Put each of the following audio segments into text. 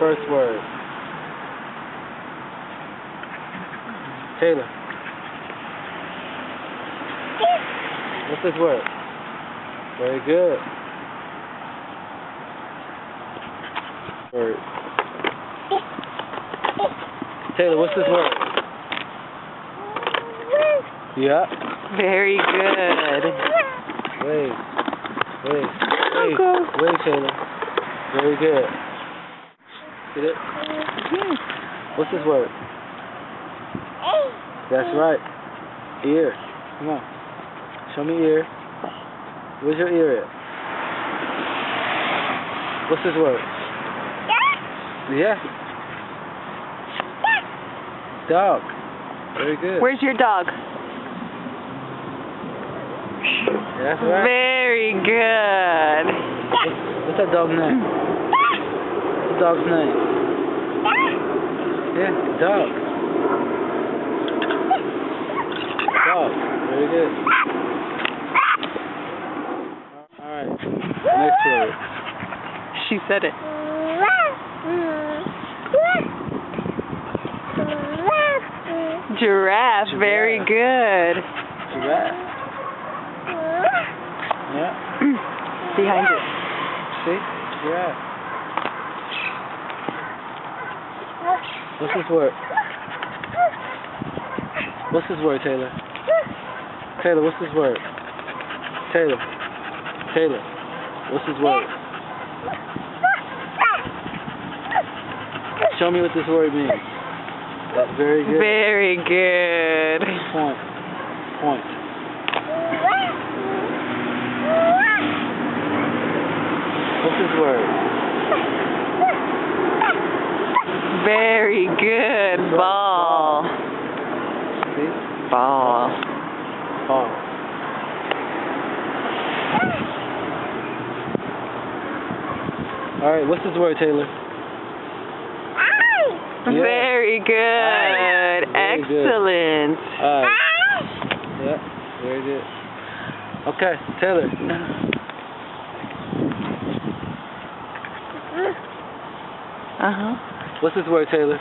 first word? Taylor. What's this word? Very good. Word. Taylor, what's this word? Yeah. Very good. Wait, Taylor. Very good. Get it? What's this word? That's right. Ear. Come on. Show me ear. Where's your ear at? What's this word? Yeah. Dog. Very good. Where's your dog? That's right. Very good. What's that dog's name? What's the dog's name? Yeah, dog. Dog. Very good. Alright. Next word. She said it. Giraffe. Very good. Giraffe. Yeah. Behind it. See? Giraffe. What's this word? What's this word, Taylor? Taylor, what's this word? Taylor. What's this word? Show me what this word means. That's very good. Very good. Point. What's this word? Very good. Ball. See? Ball. Alright, what's this word, Taylor? Yeah. Very good. Very Excellent. Good. Yeah, very good. Okay, Taylor. What's this word, Taylor?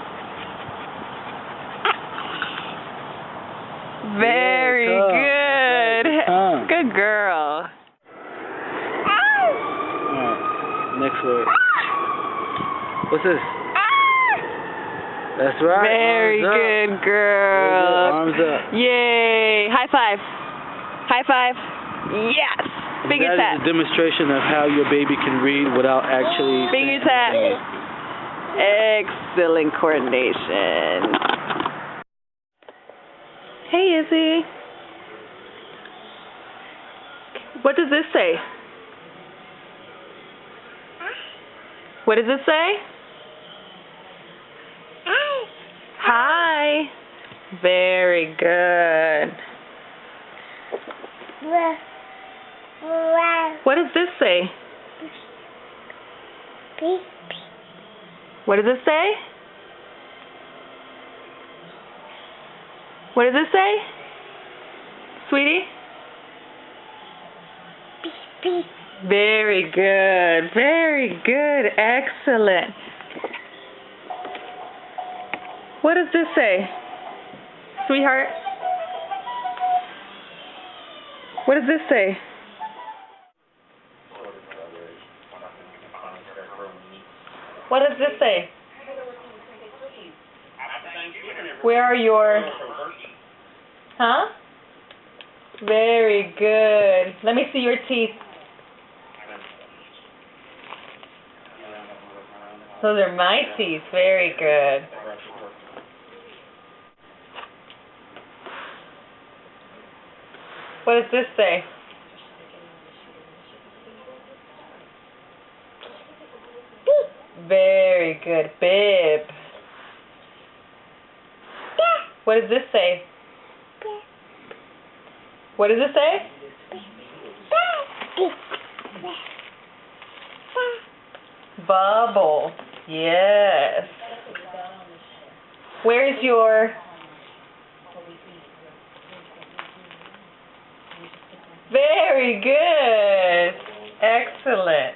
Very good. Good girl. Alright, next word. What's this? That's right. Very good, girl. Arms up. Yay. High five. High five. Yes. Finger That tap. is a demonstration of how your baby can read without actually Finger tap. Excellent coordination. Hey, Izzy. What does this say? What does it say? Hi. Very good. What does this say? What does it say? What does it say? Sweetie? Very good. Very good. Excellent. What does this say? Sweetheart? What does this say? What does this say? Where are your... Huh? Very good. Let me see your teeth. Those are my teeth. Very good. What does this say? Very good. Bib. What does this say? What does it say? Bubble. Yes. Where's your... Very good. Excellent.